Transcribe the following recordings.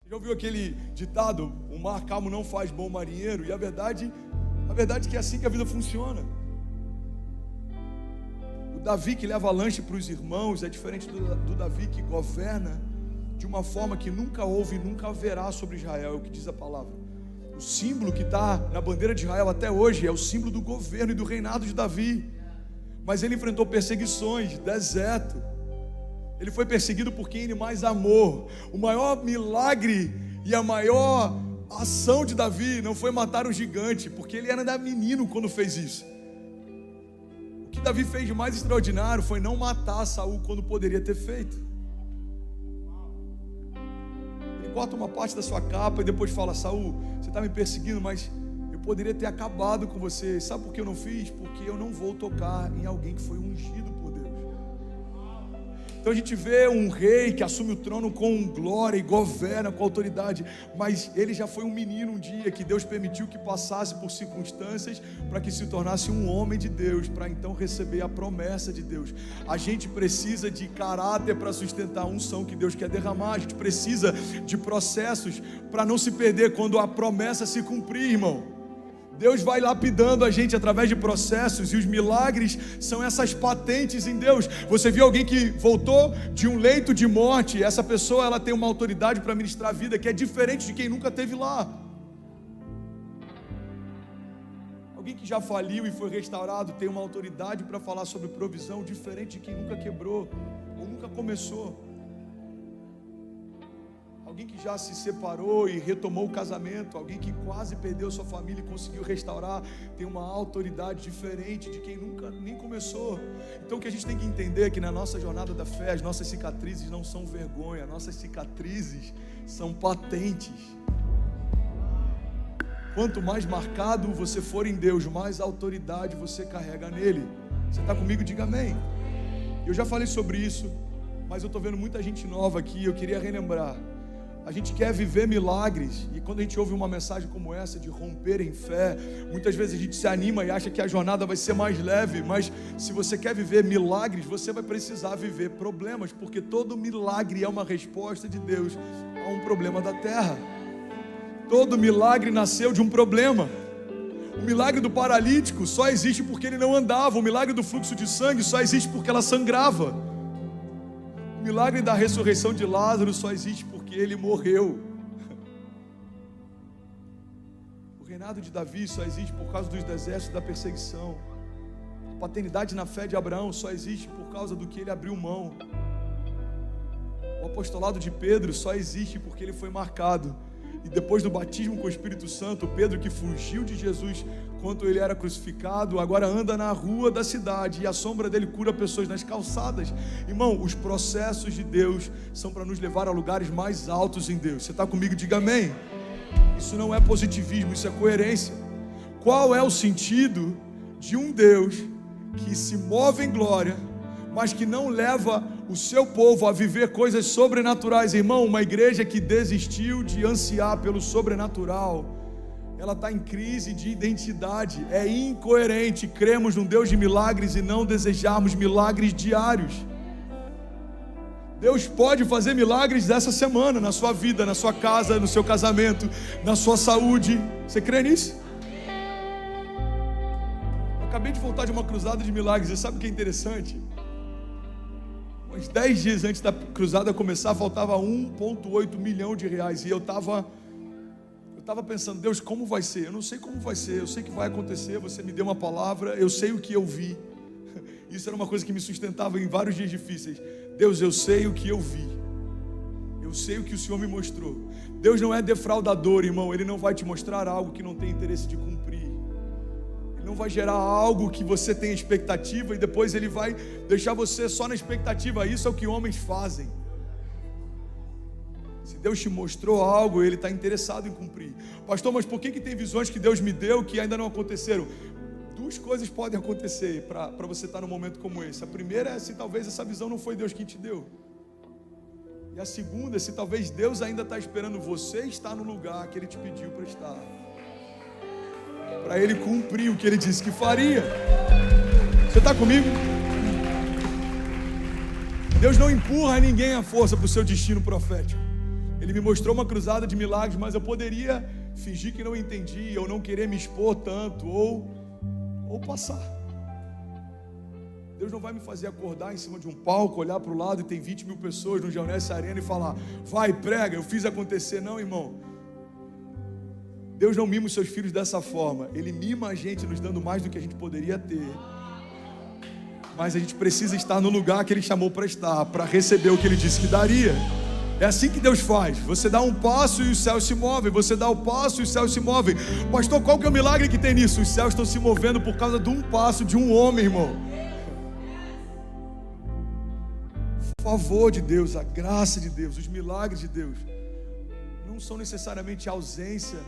Já ouviu aquele ditado, o mar calmo não faz bom marinheiro? E a verdade é que é assim que a vida funciona. O Davi que leva lanche para os irmãos é diferente do Davi que governa de uma forma que nunca houve e nunca haverá sobre Israel, é o que diz a palavra. O símbolo que está na bandeira de Israel até hoje é o símbolo do governo e do reinado de Davi. Mas ele enfrentou perseguições, deserto. Ele foi perseguido por quem ele mais amou. O maior milagre e a maior ação de Davi não foi matar um gigante, porque ele era ainda menino quando fez isso. O que Davi fez de mais extraordinário foi não matar Saul quando poderia ter feito. Ele corta uma parte da sua capa e depois fala: Saul, você está me perseguindo, mas eu poderia ter acabado com você. Sabe por que eu não fiz? Porque eu não vou tocar em alguém que foi ungido por Deus. Então a gente vê um rei que assume o trono com glória e governa com autoridade, mas ele já foi um menino um dia que Deus permitiu que passasse por circunstâncias para que se tornasse um homem de Deus, para então receber a promessa de Deus. A gente precisa de caráter para sustentar a unção que Deus quer derramar. A gente precisa de processos para não se perder quando a promessa se cumprir, irmão. Deus vai lapidando a gente através de processos, e os milagres são essas patentes em Deus. Você viu alguém que voltou de um leito de morte? Essa pessoa, ela tem uma autoridade para ministrar a vida que é diferente de quem nunca esteve lá. Alguém que já faliu e foi restaurado tem uma autoridade para falar sobre provisão diferente de quem nunca quebrou ou nunca começou. Alguém que já se separou e retomou o casamento, alguém que quase perdeu sua família e conseguiu restaurar, tem uma autoridade diferente de quem nunca nem começou. Então o que a gente tem que entender é que na nossa jornada da fé, as nossas cicatrizes não são vergonha, nossas cicatrizes são patentes. Quanto mais marcado você for em Deus, mais autoridade você carrega nele. Você está comigo? Diga amém. Eu já falei sobre isso, mas eu estou vendo muita gente nova aqui. Eu queria relembrar. A gente quer viver milagres, e quando a gente ouve uma mensagem como essa de romper em fé, muitas vezes a gente se anima e acha que a jornada vai ser mais leve, mas se você quer viver milagres, você vai precisar viver problemas, porque todo milagre é uma resposta de Deus a um problema da terra. Todo milagre nasceu de um problema. O milagre do paralítico só existe porque ele não andava. O milagre do fluxo de sangue só existe porque ela sangrava. O milagre da ressurreição de Lázaro só existe porque ele morreu. O reinado de Davi só existe por causa dos desertos e da perseguição. A paternidade na fé de Abraão só existe por causa do que ele abriu mão. O apostolado de Pedro só existe porque ele foi marcado. E depois do batismo com o Espírito Santo, Pedro, que fugiu de Jesus quando ele era crucificado, agora anda na rua da cidade, e a sombra dele cura pessoas nas calçadas. Irmão, os processos de Deus são para nos levar a lugares mais altos em Deus. Você está comigo? Diga amém. Isso não é positivismo, isso é coerência. Qual é o sentido de um Deus que se move em glória, mas que não leva o seu povo a viver coisas sobrenaturais? Irmão, uma igreja que desistiu de ansiar pelo sobrenatural, ela está em crise de identidade, é incoerente. Cremos num Deus de milagres e não desejarmos milagres diários. Deus pode fazer milagres essa semana, na sua vida, na sua casa, no seu casamento, na sua saúde. Você crê nisso? Eu acabei de voltar de uma cruzada de milagres, e sabe o que é interessante? Uns 10 dias antes da cruzada começar, faltava 1,8 milhão de reais, e eu estava pensando: Deus, como vai ser? Eu não sei como vai ser, eu sei que vai acontecer, você me deu uma palavra, eu sei o que eu vi. Isso era uma coisa que me sustentava em vários dias difíceis. Deus, eu sei o que eu vi, eu sei o que o Senhor me mostrou. Deus não é defraudador, irmão. Ele não vai te mostrar algo que não tem interesse de cumprir. Ele não vai gerar algo que você tem expectativa e depois ele vai deixar você só na expectativa. Isso é o que homens fazem. Se Deus te mostrou algo, Ele está interessado em cumprir. Pastor, mas por que tem visões que Deus me deu que ainda não aconteceram? Duas coisas podem acontecer para você estar num momento como esse. A primeira é se talvez essa visão não foi Deus quem te deu. E a segunda é se talvez Deus ainda está esperando você estar no lugar que Ele te pediu para estar, para Ele cumprir o que Ele disse que faria. Você está comigo? Deus não empurra ninguém à força para o seu destino profético. Ele Ele me mostrou uma cruzada de milagres, mas eu poderia fingir que não entendia, ou não querer me expor tanto, ou passar. Deus não vai me fazer acordar em cima de um palco, olhar para o lado e tem 20 mil pessoas no Geonesse Arena e falar: vai, prega, eu fiz acontecer. Não, irmão. Deus não mima os seus filhos dessa forma. Ele mima a gente nos dando mais do que a gente poderia ter. Mas a gente precisa estar no lugar que Ele chamou para estar, para receber o que Ele disse que daria. É assim que Deus faz. Você dá um passo e os céus se movem. Você dá o passo e os céus se movem. Pastor, qual que é o milagre que tem nisso? Os céus estão se movendo por causa de um passo de um homem, irmão. O favor de Deus, a graça de Deus, os milagres de Deus não são necessariamente ausência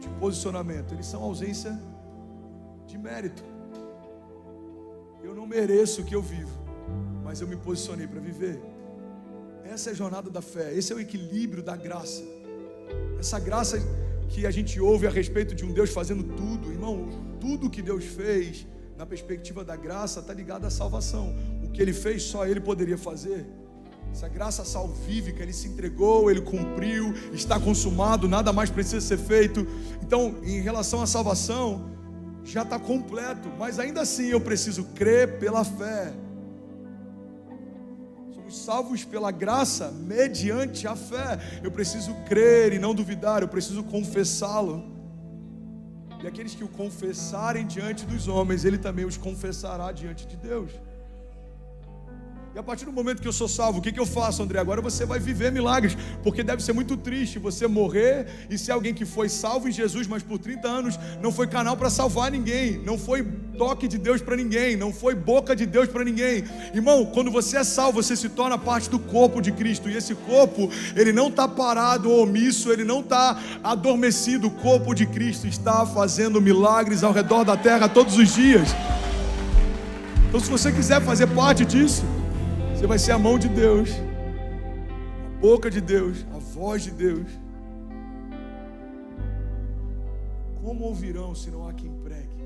de posicionamento. Eles são ausência de mérito. Eu não mereço o que eu vivo, mas eu me posicionei para viver. Essa é a jornada da fé, esse é o equilíbrio da graça. Essa graça que a gente ouve a respeito de um Deus fazendo tudo, irmão, tudo que Deus fez, na perspectiva da graça, está ligado à salvação. O que Ele fez, só Ele poderia fazer. Essa graça salvífica, Ele se entregou, Ele cumpriu, está consumado, nada mais precisa ser feito. Então, em relação à salvação, já está completo, mas ainda assim eu preciso crer pela fé. Salvos pela graça, mediante a fé. Eu preciso crer e não duvidar, eu preciso confessá-lo. E aqueles que o confessarem diante dos homens, Ele também os confessará diante de Deus. E a partir do momento que eu sou salvo, o que eu faço, André? Agora você vai viver milagres, porque deve ser muito triste você morrer e ser alguém que foi salvo em Jesus, mas por 30 anos não foi canal para salvar ninguém, não foi toque de Deus para ninguém, não foi boca de Deus para ninguém. Irmão, quando você é salvo, você se torna parte do corpo de Cristo, e esse corpo, ele não está parado ou omisso, ele não está adormecido. O corpo de Cristo está fazendo milagres ao redor da terra todos os dias. Então, se você quiser fazer parte disso, você vai ser a mão de Deus, a boca de Deus, a voz de Deus. Como ouvirão se não há quem pregue?